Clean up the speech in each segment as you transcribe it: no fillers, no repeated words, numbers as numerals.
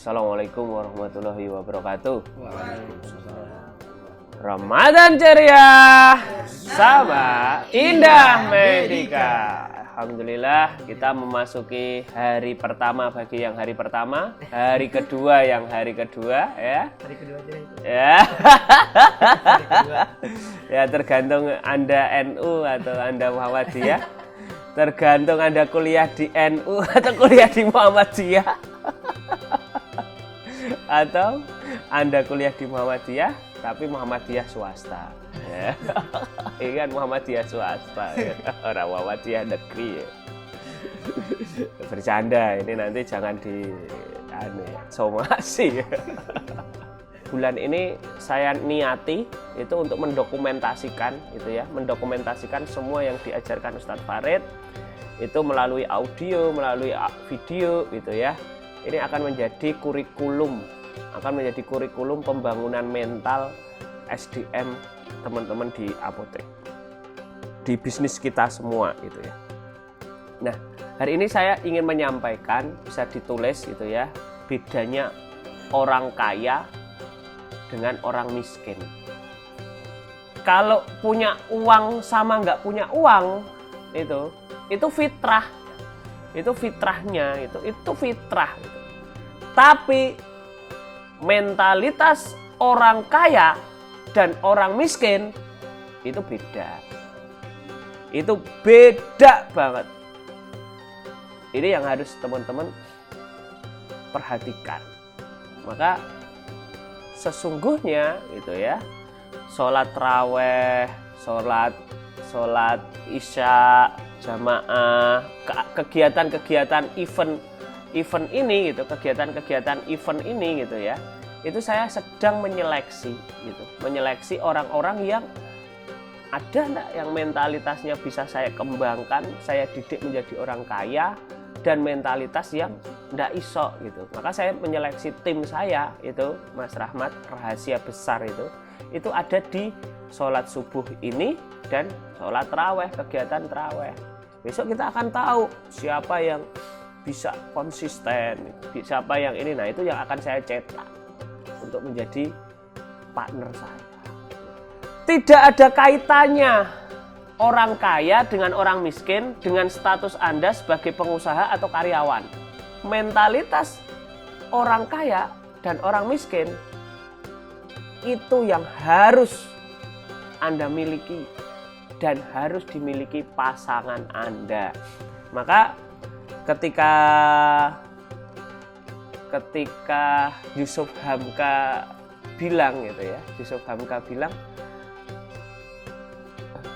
Assalamualaikum warahmatullahi wabarakatuh. Waalaikumsalam. Ramadan ceria sama Indah Medika. Alhamdulillah kita memasuki hari pertama bagi yang hari pertama, hari kedua yang hari kedua ya. Hari kedua aja itu. Ya. Hari kedua. Ya tergantung Anda NU atau Anda Muhammadiyah. Tergantung Anda kuliah di NU atau kuliah di Muhammadiyah. Atau Anda kuliah di Muhammadiyah tapi Muhammadiyah swasta. Ya. Ini kan Muhammadiyah swasta ya. Orang Muhammadiyah negeri ya. Bercanda ini nanti jangan somasi. Bulan ini saya niati itu untuk mendokumentasikan itu ya, mendokumentasikan semua yang diajarkan Ustadz Farid itu melalui audio, melalui video gitu ya. Ini akan menjadi kurikulum pembangunan mental SDM teman-teman di apotek, di bisnis kita semua gitu ya. Nah, hari ini saya ingin menyampaikan, bisa ditulis gitu ya, bedanya orang kaya dengan orang miskin. Kalau punya uang sama nggak punya uang itu fitrah, itu fitrahnya, itu fitrah. Tapi mentalitas orang kaya dan orang miskin itu beda. Itu beda banget. Ini yang harus teman-teman perhatikan. Maka sesungguhnya itu ya, sholat raweh, sholat isya jamaah, kegiatan-kegiatan event ini gitu, kegiatan-kegiatan event ini gitu ya, itu saya sedang menyeleksi orang-orang yang ada enggak yang mentalitasnya bisa saya kembangkan, saya didik menjadi orang kaya, dan mentalitas yang ndak iso gitu. Maka saya menyeleksi tim saya itu, Mas Rahmat, rahasia besar itu ada di sholat subuh ini dan sholat raweh, kegiatan raweh. Besok kita akan tahu siapa yang bisa konsisten, siapa yang ini. Nah itu yang akan saya cetak untuk menjadi partner saya. Tidak ada kaitannya orang kaya dengan orang miskin dengan status Anda sebagai pengusaha atau karyawan. Mentalitas orang kaya dan orang miskin itu yang harus Anda miliki dan harus dimiliki pasangan Anda. Maka ketika Yusuf Hamka bilang gitu ya,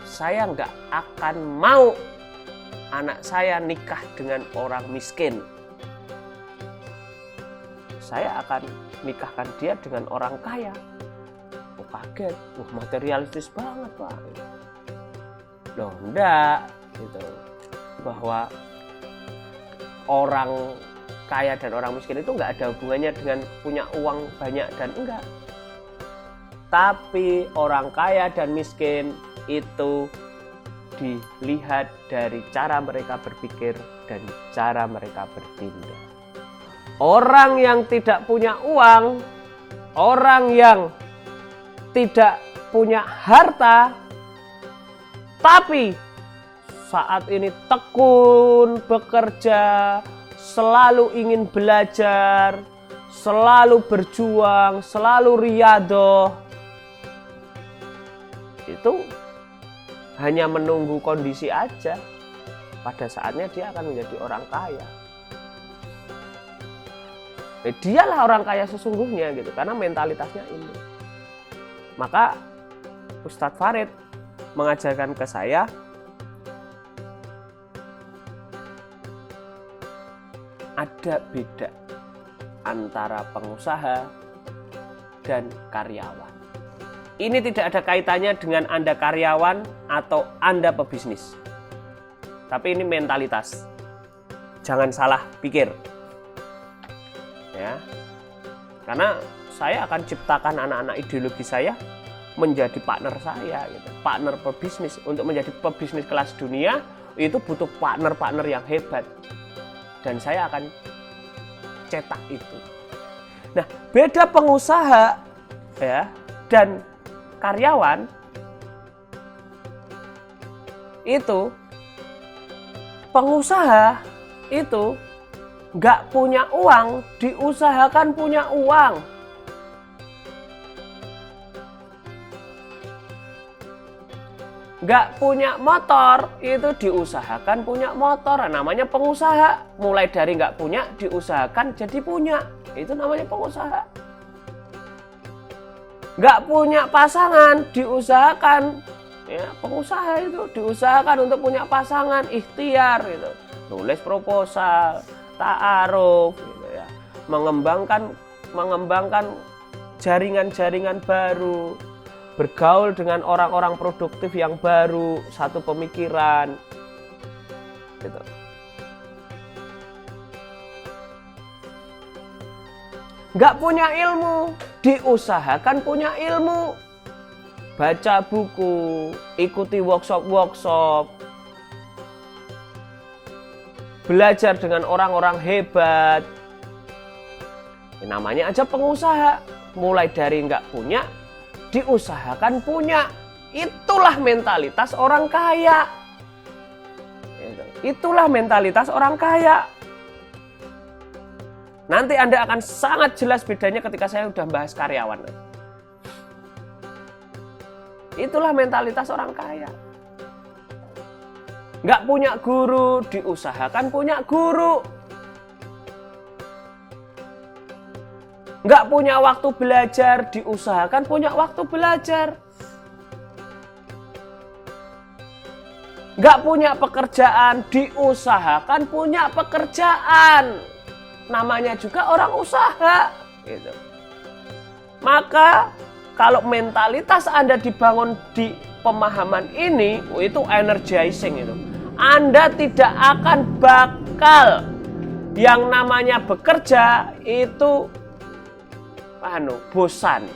saya nggak akan mau anak saya nikah dengan orang miskin. Saya akan nikahkan dia dengan orang kaya. Oh kaget, materialistis banget Pak. Loh enggak, gitu. Bahwa orang kaya dan orang miskin itu nggak ada hubungannya dengan punya uang banyak dan enggak. Tapi orang kaya dan miskin itu dilihat dari cara mereka berpikir dan cara mereka bertindak. Orang yang tidak punya uang, orang yang tidak punya harta, tapi saat ini tekun bekerja, selalu ingin belajar, selalu berjuang, selalu riyadhah, itu hanya menunggu kondisi aja. Pada saatnya dia akan menjadi orang kaya. Dialah orang kaya sesungguhnya gitu, karena mentalitasnya ini. Maka Ustadz Farid mengajarkan ke saya ada beda antara pengusaha dan karyawan. Ini tidak ada kaitannya dengan Anda karyawan atau Anda pebisnis. Tapi ini mentalitas. Jangan salah pikir. Ya. Karena saya akan ciptakan anak-anak ideologi saya menjadi partner saya gitu. Partner pebisnis. Untuk menjadi pebisnis kelas dunia itu butuh partner-partner yang hebat. Dan saya akan cetak itu. Nah, beda pengusaha ya dan karyawan itu, pengusaha itu nggak punya uang, diusahakan punya uang. Nggak punya motor, itu diusahakan punya motor. Namanya pengusaha. Mulai dari nggak punya, diusahakan jadi punya. Itu namanya pengusaha. Nggak punya pasangan, diusahakan. Ya, pengusaha itu diusahakan untuk punya pasangan, ikhtiar gitu. Nulis proposal, ta'aruf gitu ya. Mengembangkan jaringan-jaringan baru, bergaul dengan orang-orang produktif yang baru, satu pemikiran gitu. Nggak punya ilmu, diusahakan punya ilmu. Baca buku, ikuti workshop-workshop, belajar dengan orang-orang hebat. Ini namanya aja pengusaha. Mulai dari nggak punya, diusahakan punya. Itulah mentalitas orang kaya. Itulah mentalitas orang kaya. Nanti Anda akan sangat jelas bedanya ketika saya udah bahas karyawan. Itulah mentalitas orang kaya. Nggak punya guru, diusahakan punya guru. Nggak punya waktu belajar, diusahakan punya waktu belajar. Nggak punya pekerjaan, diusahakan punya pekerjaan. Namanya juga orang usaha. Gitu. Maka kalau mentalitas Anda dibangun di pemahaman ini, itu energizing itu. Anda tidak akan bakal yang namanya bekerja itu bosan.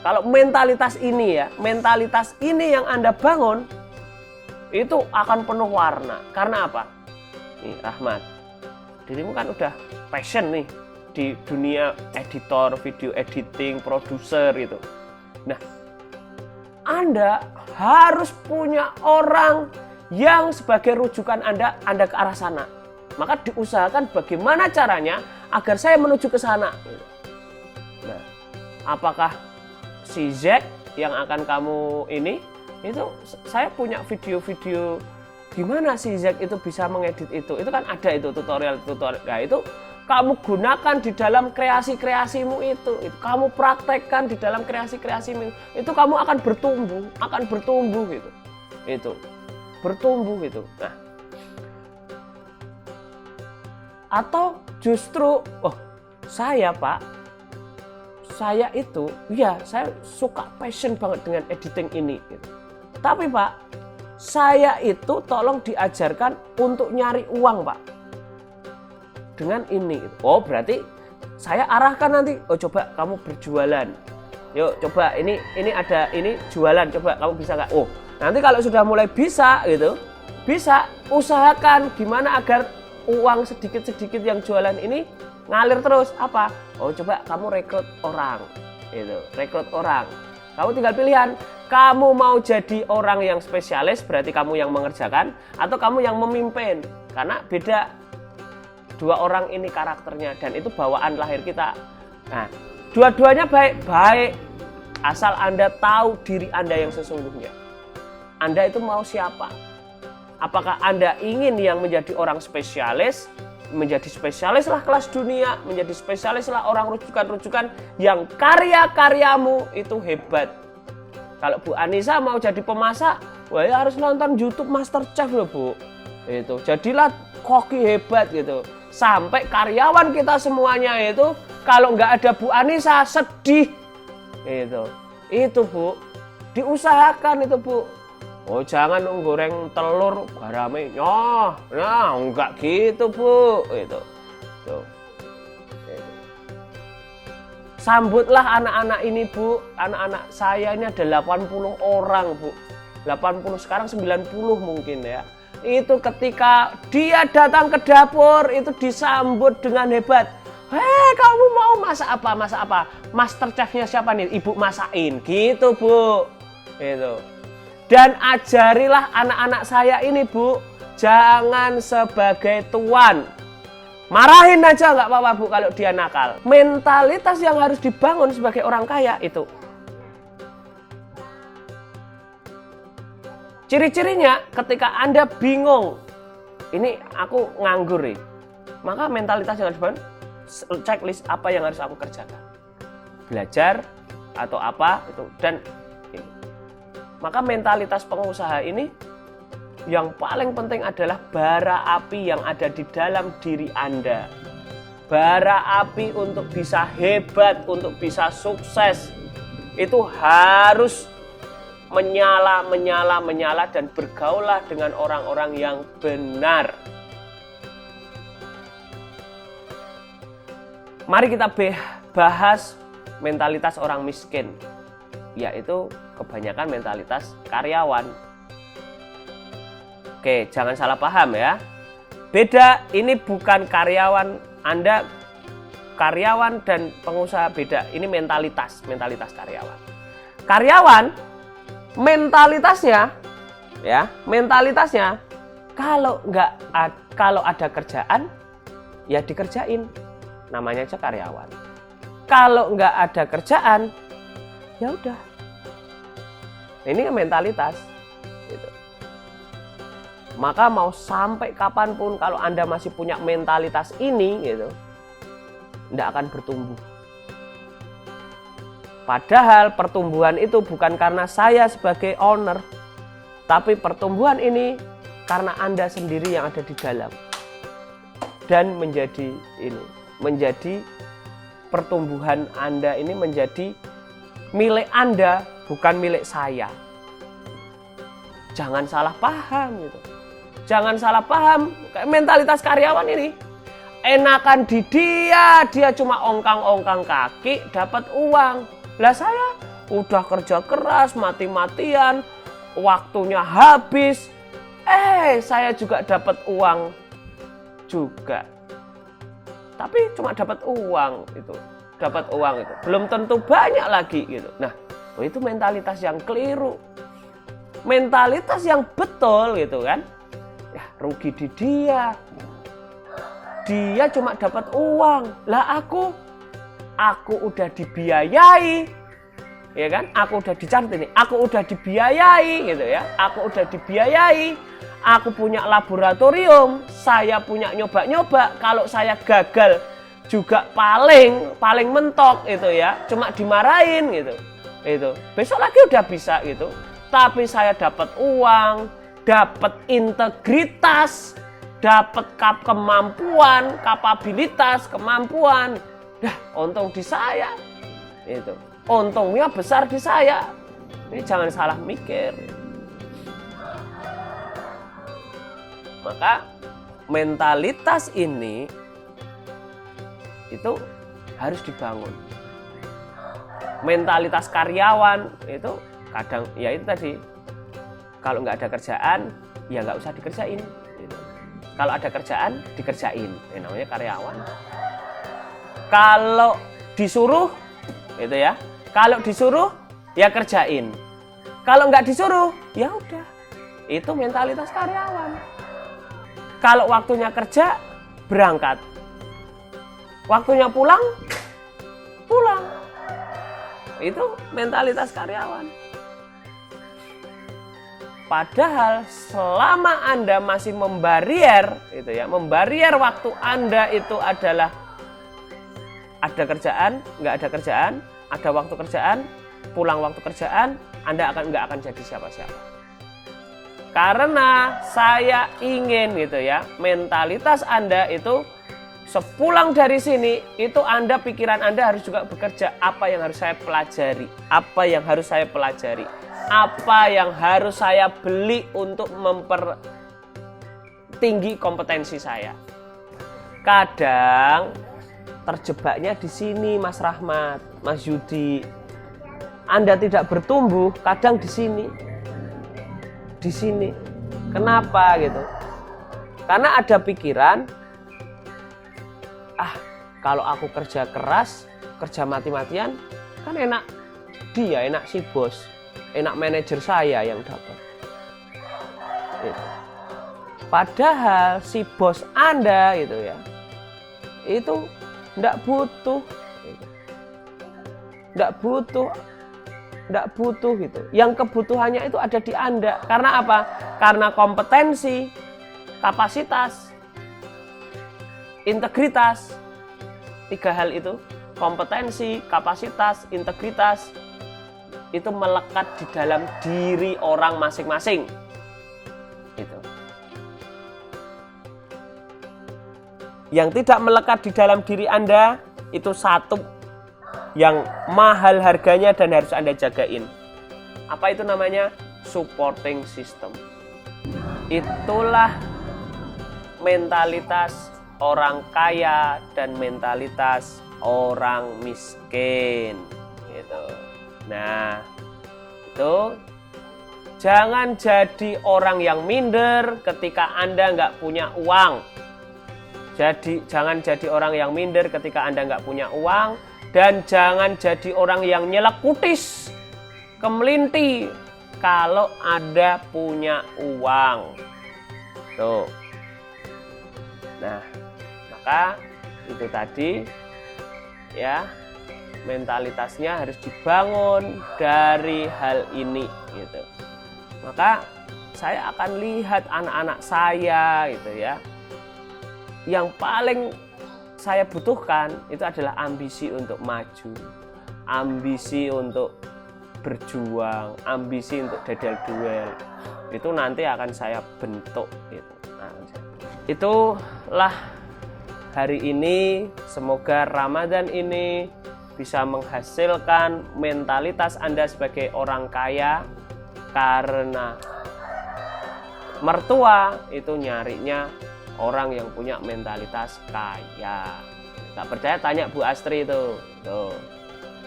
Kalau mentalitas ini ya, mentalitas ini yang Anda bangun itu akan penuh warna. Karena apa? Nih Rahmat, dirimu kan udah passion nih di dunia editor, video editing, produser itu. Nah, Anda harus punya orang yang sebagai rujukan Anda ke arah sana. Maka diusahakan bagaimana caranya agar saya menuju ke sana. Nah, apakah si Z yang akan kamu ini? Itu saya punya video-video gimana si Z itu bisa mengedit itu. Itu kan ada itu tutorial. Nah, itu kamu gunakan di dalam kreasi-kreasimu itu. Kamu praktekkan di dalam kreasi-kreasimu. Itu kamu akan bertumbuh gitu. Itu bertumbuh gitu. Nah, atau justru saya itu saya suka passion banget dengan editing ini gitu. Tapi Pak, saya itu tolong diajarkan untuk nyari uang Pak dengan ini. Oh berarti saya arahkan nanti, coba kamu berjualan, yuk coba ini ada ini jualan, coba kamu bisa nggak? Oh nanti kalau sudah mulai bisa gitu, bisa usahakan gimana agar uang sedikit-sedikit yang jualan ini ngalir terus. Apa? Oh coba kamu rekrut orang, itu rekrut orang. Kamu tinggal pilihan, kamu mau jadi orang yang spesialis, berarti kamu yang mengerjakan, atau kamu yang memimpin. Karena beda dua orang ini karakternya, dan itu bawaan lahir kita. Nah, dua-duanya baik, asal Anda tahu diri Anda yang sesungguhnya. Anda itu mau siapa? Apakah Anda ingin yang menjadi orang spesialis, menjadi spesialislah kelas dunia, menjadi spesialislah orang rujukan-rujukan yang karya-karyamu itu hebat. Kalau Bu Anissa mau jadi pemasak, wah ya harus nonton YouTube MasterChef loh Bu. Itu jadilah koki hebat gitu. Sampai karyawan kita semuanya itu kalau nggak ada Bu Anissa sedih. Itu Bu, diusahakan itu Bu. Oh jangan goreng telur garame enggak gitu Bu. Itu. Sambutlah anak-anak ini Bu. Anak-anak saya ini ada 80 orang Bu. 80 sekarang 90 mungkin ya. Itu ketika dia datang ke dapur itu disambut dengan hebat. Kamu mau masak apa? Masak apa? Master chef-nya siapa nih? Ibu masakin. Gitu, Bu. Gitu. Dan ajarilah anak-anak saya ini, Bu. Jangan sebagai tuan. Marahin aja nggak apa-apa, Bu, kalau dia nakal. Mentalitas yang harus dibangun sebagai orang kaya itu. Ciri-cirinya ketika Anda bingung, ini aku nganggur nih, maka mentalitas yang harus dibangun, checklist apa yang harus aku kerjakan. Belajar atau apa itu, dan ini. Maka mentalitas pengusaha ini yang paling penting adalah bara api yang ada di dalam diri Anda. Bara api untuk bisa hebat, untuk bisa sukses, itu harus menyala dan bergaulah dengan orang-orang yang benar. Mari kita bahas mentalitas orang miskin, yaitu kebanyakan mentalitas karyawan. Oke, jangan salah paham ya. Beda, ini bukan karyawan, Anda karyawan dan pengusaha beda. Ini mentalitas karyawan. Karyawan mentalitasnya kalau ada kerjaan ya dikerjain, namanya aja karyawan. Kalau nggak ada kerjaan ya udah, ini mentalitas gitu. Maka mau sampai kapanpun kalau Anda masih punya mentalitas ini gitu, nggak akan bertumbuh. Padahal pertumbuhan itu bukan karena saya sebagai owner, tapi pertumbuhan ini karena Anda sendiri yang ada di dalam. Dan menjadi pertumbuhan Anda ini menjadi milik Anda, bukan milik saya. Jangan salah paham gitu. Jangan salah paham, mentalitas karyawan ini. Enakan di dia cuma ongkang-ongkang kaki dapat uang. Lah saya udah kerja keras, mati-matian, waktunya habis. Saya juga dapat uang juga. Tapi cuma dapat uang itu. Belum tentu banyak lagi gitu. Nah, itu mentalitas yang keliru. Mentalitas yang betul gitu kan. Ya, rugi di dia. Dia cuma dapat uang. Lah aku udah dibiayai, ya kan? Aku udah dicatat ini, aku udah dibiayai gitu ya. Aku punya laboratorium, saya punya nyoba-nyoba. Kalau saya gagal juga paling mentok itu ya, cuma dimarahin gitu. Itu besok lagi udah bisa gitu. Tapi saya dapat uang, dapat integritas, dapat kemampuan, kapabilitas, kemampuan. Dah, untung di saya. Itu. Untungnya besar di saya. Ini jangan salah mikir. Maka mentalitas ini itu harus dibangun. Mentalitas karyawan itu kadang ya itu tadi, kalau nggak ada kerjaan ya nggak usah dikerjain. Kalau ada kerjaan dikerjain. Ini namanya karyawan. Kalau disuruh, itu ya. Kalau disuruh, ya kerjain. Kalau nggak disuruh, ya udah. Itu mentalitas karyawan. Kalau waktunya kerja, berangkat. Waktunya pulang, pulang. Itu mentalitas karyawan. Padahal selama Anda masih membarier, itu ya, membarier waktu Anda itu adalah ada kerjaan, nggak ada kerjaan, ada waktu kerjaan, pulang waktu kerjaan, Anda nggak akan jadi siapa-siapa. Karena saya ingin gitu ya, mentalitas Anda itu sepulang dari sini, itu pikiran Anda harus juga bekerja. Apa yang harus saya pelajari? Apa yang harus saya pelajari? Apa yang harus saya beli untuk mempertinggi kompetensi saya? Kadang terjebaknya di sini, Mas Rahmat, Mas Yudi. Anda tidak bertumbuh, kadang di sini. Di sini. Kenapa gitu? Karena ada pikiran, Kalau aku kerja keras, kerja mati-matian, kan enak dia, enak si bos, enak manajer saya yang dapat. Gitu. Padahal si bos Anda itu ya, itu enggak butuh, gitu. Enggak butuh gitu. Yang kebutuhannya itu ada di Anda. Karena apa? Karena kompetensi, kapasitas, integritas. 3 hal itu, kompetensi, kapasitas, integritas, itu melekat di dalam diri orang masing-masing. Gitu. Yang tidak melekat di dalam diri Anda, itu satu yang mahal harganya dan harus Anda jagain. Apa itu namanya? Supporting system. Itulah mentalitas orang kaya dan mentalitas orang miskin. Gitu. Nah, itu jangan jadi orang yang minder ketika Anda nggak punya uang. Jangan jadi orang yang minder ketika Anda nggak punya uang, dan jangan jadi orang yang nyelekutis, kemelinti kalau Anda punya uang. Tuh. Nah, maka itu tadi ya, mentalitasnya harus dibangun dari hal ini gitu. Maka saya akan lihat anak-anak saya gitu ya. Yang paling saya butuhkan itu adalah ambisi untuk maju, ambisi untuk berjuang, ambisi untuk duel. Itu nanti akan saya bentuk gitu. Nah, itulah hari ini. Semoga Ramadan ini bisa menghasilkan mentalitas Anda sebagai orang kaya, karena mertua itu nyarinya orang yang punya mentalitas kaya. Gak percaya tanya Bu Astri itu. Tuh.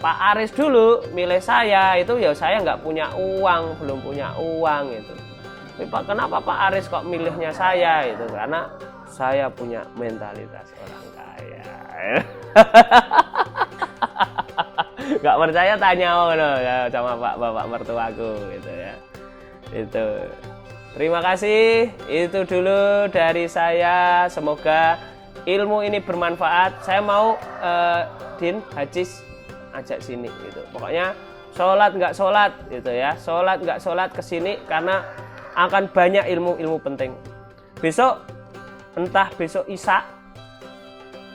Pak Aris dulu milih saya itu ya, saya nggak punya uang, belum punya uang itu. Tapi Pak, kenapa Pak Aris kok milihnya saya itu? Karena saya punya mentalitas orang kaya. Gak percaya tanya sama bapak mertuaku gitu ya. Itu. Terima kasih, itu dulu dari saya. Semoga ilmu ini bermanfaat. Saya mau Din, Hajiz ajak sini gitu. Pokoknya sholat nggak sholat gitu ya. Sholat nggak sholat kesini karena akan banyak ilmu-ilmu penting. Besok, entah besok Isya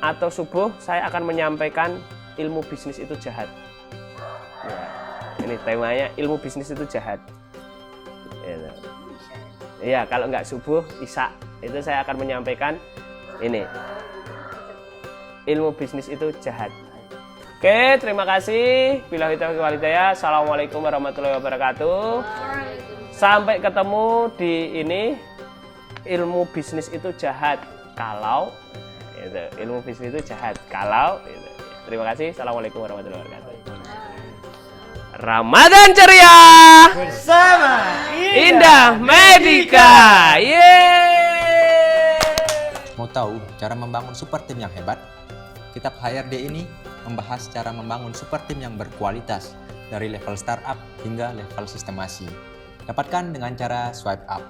atau subuh, saya akan menyampaikan ilmu bisnis itu jahat. Ya, ini temanya, ilmu bisnis itu jahat. Gitu. Iya, kalau nggak subuh, Isya, itu saya akan menyampaikan ini. Ilmu bisnis itu jahat. Oke, terima kasih. Billahi taufiq wal hidayah. Assalamualaikum warahmatullahi wabarakatuh. Sampai ketemu di ini. Ilmu bisnis itu jahat kalau itu. Ilmu bisnis itu jahat kalau itu. Terima kasih. Assalamualaikum warahmatullahi wabarakatuh. Ramadan ceria bersama Indah Medika. Yeay! Mau tahu cara membangun super tim yang hebat? Kitab HRD ini membahas cara membangun super tim yang berkualitas dari level startup hingga level sistemasi. Dapatkan dengan cara swipe up.